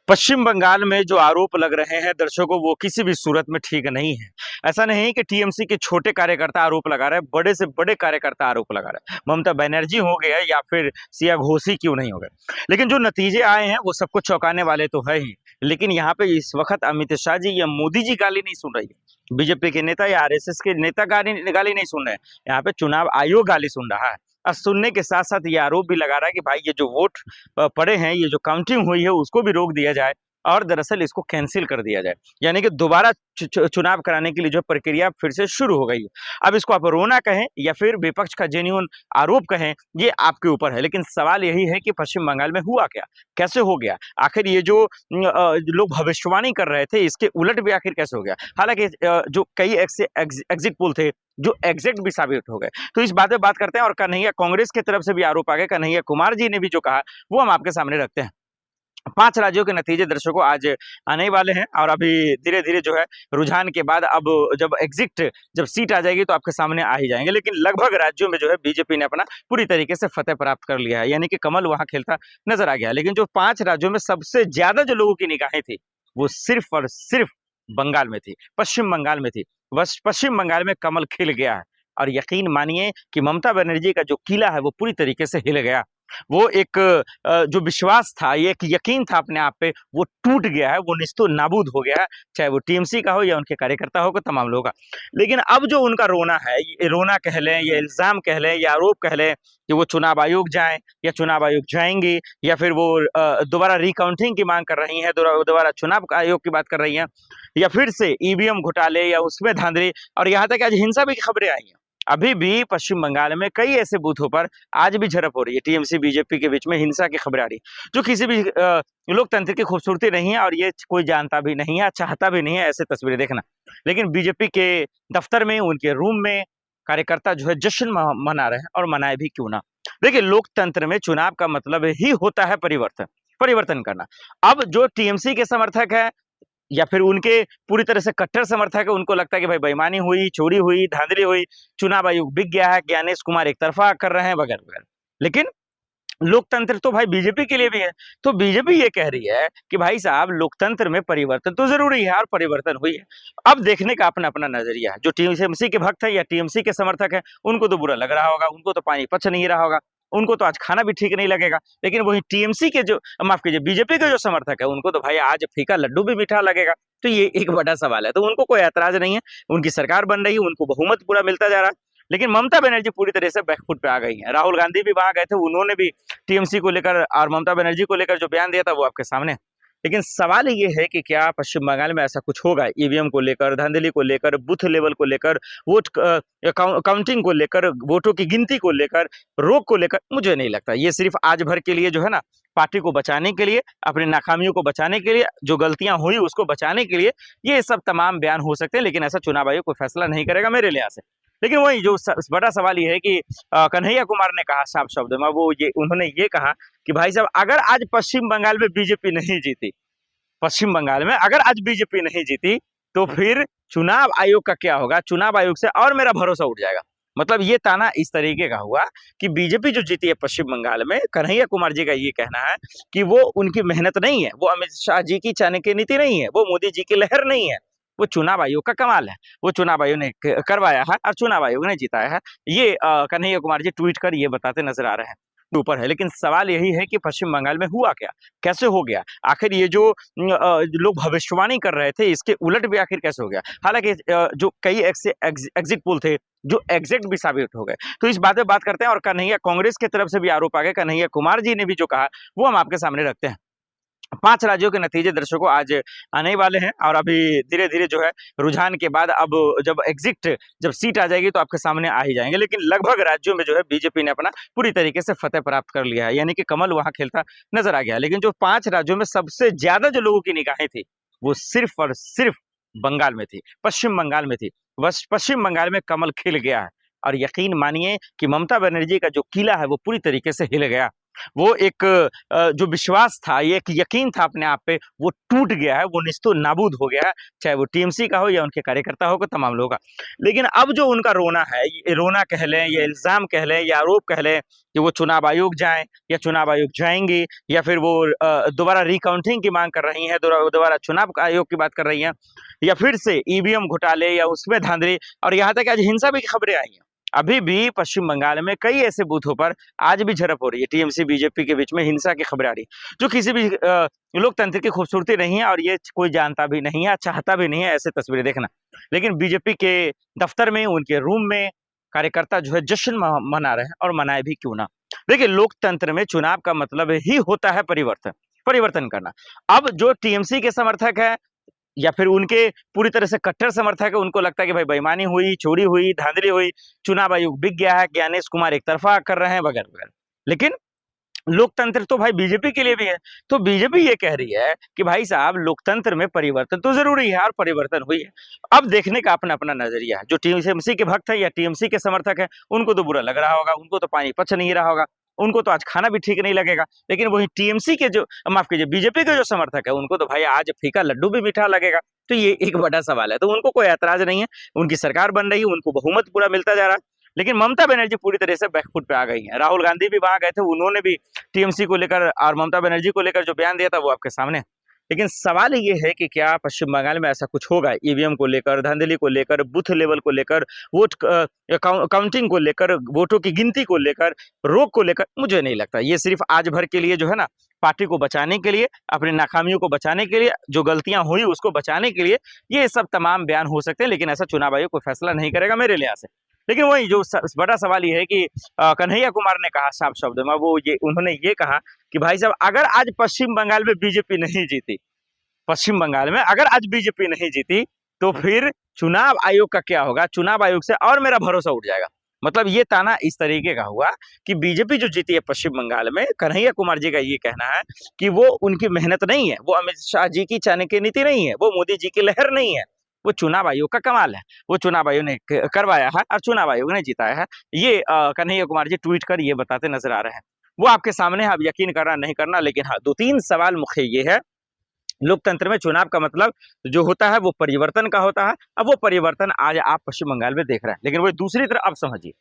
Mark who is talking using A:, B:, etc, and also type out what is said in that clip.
A: पश्चिम बंगाल में जो आरोप लग रहे हैं दर्शकों, वो किसी भी सूरत में ठीक नहीं है। ऐसा नहीं कि टीएमसी के छोटे कार्यकर्ता आरोप लगा रहे हैं, बड़े से बड़े कार्यकर्ता आरोप लगा रहे हैं। ममता बनर्जी हो गए या फिर सिया घोषी क्यों नहीं हो गए, लेकिन जो नतीजे आए हैं वो सबको चौंकाने वाले तो है ही। लेकिन यहाँ पे इस वक्त अमित शाह जी या मोदी जी गाली नहीं सुन रही है, बीजेपी के नेता या आरएसएस के नेता गाली नहीं सुन रहे हैं। यहाँ पे चुनाव आयोग गाली सुन रहा है। और सुनने के साथ साथ ये आरोप भी लगा रहा है कि भाई ये जो वोट पड़े हैं, ये जो काउंटिंग हुई है उसको भी रोक दिया जाए और दरअसल इसको कैंसिल कर दिया जाए। यानी कि दोबारा चुनाव कराने के लिए जो प्रक्रिया फिर से शुरू हो गई है। अब इसको आप रोना कहें या फिर विपक्ष का जेन्युइन आरोप कहें, ये आपके ऊपर है। लेकिन सवाल यही है कि पश्चिम बंगाल में हुआ क्या, कैसे हो गया आखिर? ये जो लोग भविष्यवाणी कर रहे थे इसके उलट भी आखिर कैसे हो गया? हालांकि जो कई एग्जिट पोल थे जो एग्जैक्ट भी साबित हो गए। तो इस बात पे बात करते हैं और कन्हैया कांग्रेस की तरफ से भी आरोप आ गए। कन्हैया कुमार जी ने भी जो कहा वो हम आपके सामने रखते हैं। 5 राज्यों के नतीजे दर्शकों आज आने ही वाले हैं और अभी धीरे-धीरे जो है रुझान के बाद अब जब सीट आ जाएगी तो आपके सामने आ ही जाएंगे। लेकिन लगभग राज्यों में जो है बीजेपी ने अपना पूरी तरीके से फतेह प्राप्त कर लिया है, यानी कि कमल वहां खेलता नजर आ गया। लेकिन जो 5 राज्यों में सबसे ज्यादा जो लोगों की निगाहें थी वो सिर्फ और सिर्फ बंगाल में थी, पश्चिम बंगाल में थी। बस पश्चिम बंगाल में कमल खिल गया है और यकीन मानिए कि ममता बनर्जी का जो किला है वो पूरी तरीके से हिल गया। वो एक जो विश्वास था, ये एक यकीन था अपने आप पे, वो टूट गया है, वो निस्तो नाबूद हो गया है, चाहे वो टीएमसी का हो या उनके कार्यकर्ता हो, तमाम लोगों का। लेकिन अब जो उनका रोना है, ये रोना कह लें या इल्जाम कह लें या आरोप कह लें कि वो चुनाव आयोग जाएं या चुनाव आयोग जाएंगे या फिर वो दोबारा रिकाउंटिंग की मांग कर रही हैं, दोबारा चुनाव आयोग की बात कर रही हैं, या फिर से ईवीएम घोटाले या उसमें धांधली, और यहाँ तक आज हिंसा भी खबरें आई हैं। अभी भी पश्चिम बंगाल में कई ऐसे बूथों पर आज भी झड़प हो रही है, टीएमसी बीजेपी के बीच में हिंसा की खबरें आ रही है, जो किसी भी लोकतंत्र की खूबसूरती नहीं है और ये कोई जानता भी नहीं है, चाहता भी नहीं है ऐसे तस्वीरें देखना। लेकिन बीजेपी के दफ्तर में, उनके रूम में कार्यकर्ता जो है जश्न मना रहे हैं, और मनाए भी क्यों ना। देखिए, लोकतंत्र में चुनाव का मतलब ही होता है परिवर्तन, परिवर्तन करना। अब जो टीएमसी के समर्थक है या फिर उनके पूरी तरह से कट्टर समर्थक है, उनको लगता है कि भाई बेईमानी हुई, चोरी हुई, धांधली हुई, चुनाव आयोग बिक गया है, ज्ञानेश कुमार एक तरफा कर रहे हैं वगैरह वगैरह। लेकिन लोकतंत्र तो भाई बीजेपी के लिए भी है। तो बीजेपी ये कह रही है कि भाई साहब, लोकतंत्र में परिवर्तन तो जरूरी है और परिवर्तन हुई है। अब देखने का अपना अपना नजरिया है। जो टीएमसी के भक्त है या टीएमसी के समर्थक है, उनको तो बुरा लग रहा होगा, उनको तो पानी पच नहीं रहा होगा, उनको तो आज खाना भी ठीक नहीं लगेगा। लेकिन वही टीएमसी के जो, माफ कीजिए, बीजेपी के जो समर्थक है, उनको तो भाई आज फीका लड्डू भी मीठा लगेगा। तो ये एक बड़ा सवाल है। तो उनको कोई ऐतराज नहीं है, उनकी सरकार बन रही है, उनको बहुमत पूरा मिलता जा रहा है। लेकिन ममता बनर्जी पूरी तरह से बैकफुट पे आ गई है। राहुल गांधी भी वहां गए थे, उन्होंने भी टीएमसी को लेकर और ममता बनर्जी को लेकर जो बयान दिया था वो आपके सामने है। लेकिन सवाल ये है कि क्या पश्चिम बंगाल में ऐसा कुछ होगा, ईवीएम को लेकर, धांधली को लेकर, बूथ लेवल को लेकर, वोट काउंटिंग को लेकर, वोटों की गिनती को लेकर, रोक को लेकर? मुझे नहीं लगता। ये सिर्फ आज भर के लिए जो है ना, पार्टी को बचाने के लिए, अपनी नाकामियों को बचाने के लिए, जो गलतियां हुई उसको बचाने के लिए ये सब तमाम बयान हो सकते हैं। लेकिन ऐसा चुनाव आयोग कोई फैसला नहीं करेगा मेरे लिहाज से। लेकिन वही जो बड़ा सवाल ये है कि कन्हैया कुमार ने कहा साफ शब्द में, उन्होंने ये कहा कि भाई साहब, अगर आज पश्चिम बंगाल में बीजेपी नहीं जीती, पश्चिम बंगाल में अगर आज बीजेपी नहीं जीती, तो फिर चुनाव आयोग का क्या होगा? चुनाव आयोग से और मेरा भरोसा उठ जाएगा। मतलब ये ताना इस तरीके का हुआ कि बीजेपी जो जीती है पश्चिम बंगाल में, कन्हैया कुमार जी का ये कहना है कि वो उनकी मेहनत नहीं है, वो अमित शाह जी की चाणक्य नीति नहीं है, वो मोदी जी की लहर नहीं है, वो चुनाव आयोग का कमाल है। वो चुनाव आयोग ने करवाया है और चुनाव आयोग ने जिताया है। ये कन्हैया कुमार जी ट्वीट कर ये बताते नजर आ रहे हैं ऊपर है। लेकिन सवाल यही है कि पश्चिम बंगाल में हुआ क्या, कैसे हो गया आखिर? ये जो लोग भविष्यवाणी कर रहे थे इसके उलट भी आखिर कैसे हो गया? हालांकि जो कई एग्जिट पोल थे जो एग्जैक्ट भी साबित हो गए। तो इस बात पे बात करते हैं और कन्हैया कांग्रेस की तरफ से भी आरोप आ गए। कन्हैया कुमार जी ने भी जो कहा वो हम आपके सामने रखते हैं। 5 राज्यों के नतीजे दर्शकों आज आने ही वाले हैं और अभी धीरे-धीरे जो है रुझान के बाद अब जब सीट आ जाएगी तो आपके सामने आ ही जाएंगे। लेकिन लगभग राज्यों में जो है बीजेपी ने अपना पूरी तरीके से फतेह प्राप्त कर लिया है, यानी कि कमल वहां खेलता नजर आ गया। लेकिन जो 5 राज्यों में सबसे ज्यादा जो लोगों की निगाहें थी वो सिर्फ और सिर्फ बंगाल में थी, पश्चिम बंगाल में थी। बस पश्चिम बंगाल में कमल खिल गया है और यकीन मानिए कि ममता बनर्जी का जो किला है वो पूरी तरीके से हिल गया। वो एक जो विश्वास था, ये एक यकीन था अपने आप पे, वो टूट गया है, वो निस्तो नाबूद हो गया है, चाहे वो टीएमसी का हो या उनके कार्यकर्ता हो, तमाम लोगों का। लेकिन अब जो उनका रोना है, ये रोना कह लें या इल्ज़ाम कह लें या आरोप कह लें कि वो चुनाव आयोग जाएँ या चुनाव आयोग जाएँगी या फिर वो दोबारा रिकाउंटिंग की माँग कर रही हैं, दोबारा चुनाव आयोग की बात कर रही हैं या फिर से ईवीएम घोटाले या उसमें धांधली और यहाँ तक आज हिंसा भी की खबरें आई हैं। अभी भी पश्चिम बंगाल में कई ऐसे बूथों पर आज भी झड़प हो रही है, टीएमसी बीजेपी के बीच में हिंसा की खबरें आ रही है, जो किसी भी लोकतंत्र की खूबसूरती नहीं है और ये कोई जानता भी नहीं है, चाहता भी नहीं है ऐसे तस्वीरें देखना। लेकिन बीजेपी के दफ्तर में, उनके रूम में कार्यकर्ता जो है जश्न मना रहे हैं और मनाए भी क्यों ना। देखिए, लोकतंत्र में चुनाव का मतलब ही होता है परिवर्तन, परिवर्तन करना। अब जो टीएमसी के समर्थक है या फिर उनके पूरी तरह से कट्टर समर्थक है, उनको लगता है कि भाई बेईमानी हुई, चोरी हुई, धांधली हुई, चुनाव आयोग बिक गया है, ज्ञानेश कुमार एक तरफा कर रहे हैं वगैरह वगैरह। लेकिन लोकतंत्र तो भाई बीजेपी के लिए भी है। तो बीजेपी ये कह रही है कि भाई साहब, लोकतंत्र में परिवर्तन तो जरूरी है और परिवर्तन हुई है। अब देखने का अपना अपना नजरिया है। जो टीएमसी के भक्त है या टीएमसी के समर्थक है, उनको तो बुरा लग रहा होगा, उनको तो पानी पच नहीं रहा होगा, उनको तो आज खाना भी ठीक नहीं लगेगा। लेकिन वही टीएमसी के जो, माफ कीजिए, बीजेपी के जो समर्थक है, उनको तो भाई आज फीका लड्डू भी मीठा लगेगा। तो ये एक बड़ा सवाल है। तो उनको कोई ऐतराज नहीं है, उनकी सरकार बन रही है, उनको बहुमत पूरा मिलता जा रहा है। लेकिन ममता बनर्जी पूरी तरह से बैकफुट पे आ गई हैं। राहुल गांधी भी वहां गए थे, उन्होंने भी टीएमसी को लेकर और ममता बनर्जी को लेकर जो बयान दिया था वो आपके सामने है। लेकिन सवाल ये है कि क्या पश्चिम बंगाल में ऐसा कुछ होगा, ईवीएम को लेकर, धांधली को लेकर, बूथ लेवल को लेकर, वोट काउंटिंग को लेकर, वोटों की गिनती को लेकर, रोक को लेकर? मुझे नहीं लगता। ये सिर्फ आज भर के लिए जो है ना, पार्टी को बचाने के लिए, अपनी नाकामियों को बचाने के लिए, जो गलतियां हुई उसको बचाने के लिए ये सब तमाम बयान हो सकते हैं। लेकिन ऐसा चुनाव आयोग कोई फैसला नहीं करेगा मेरे लिहाज से। लेकिन वही जो बड़ा सवाल ये है कि कन्हैया कुमार ने कहा साफ शब्दों में, वो ये उन्होंने ये कहा कि भाई साहब, अगर आज पश्चिम बंगाल में बीजेपी नहीं जीती, पश्चिम बंगाल में अगर आज बीजेपी नहीं जीती, तो फिर चुनाव आयोग का क्या होगा? चुनाव आयोग से और मेरा भरोसा उठ जाएगा। मतलब ये ताना इस तरीके का हुआ कि बीजेपी जो जीती है पश्चिम बंगाल में, कन्हैया कुमार जी का ये कहना है कि वो उनकी मेहनत नहीं है, वो अमित शाह जी की चाणक्य नीति नहीं है, वो मोदी जी की लहर नहीं है, वो चुनाव आयोग का कमाल है। वो चुनाव आयोग ने करवाया है और चुनाव आयोग ने जिताया है। ये कन्हैया कुमार जी ट्वीट कर ये बताते नजर आ रहे हैं। वो आपके सामने है, अब यकीन करना नहीं करना। लेकिन हाँ, 2-3 सवाल मुख्य ये है, लोकतंत्र में चुनाव का मतलब जो होता है वो परिवर्तन का होता है। अब वो परिवर्तन आज आप पश्चिम बंगाल में देख रहे हैं। लेकिन वो दूसरी तरफ अब समझिए,